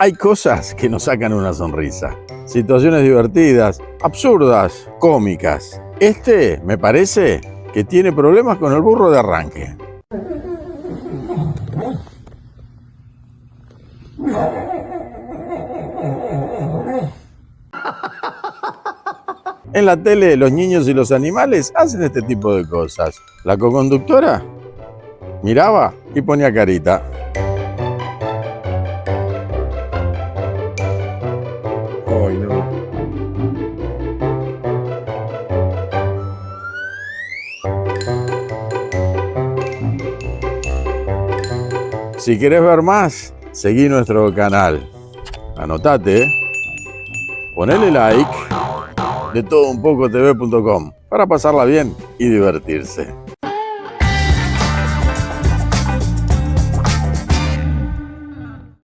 Hay cosas que nos sacan una sonrisa. Situaciones divertidas, absurdas, cómicas. Me parece que tiene problemas con el burro de arranque. En la tele, los niños y los animales hacen este tipo de cosas. La coconductora miraba y ponía carita. Ay, no. Si querés ver más, seguí nuestro canal. Anotate, ponele like de todounpocotv.com para pasarla bien y divertirse.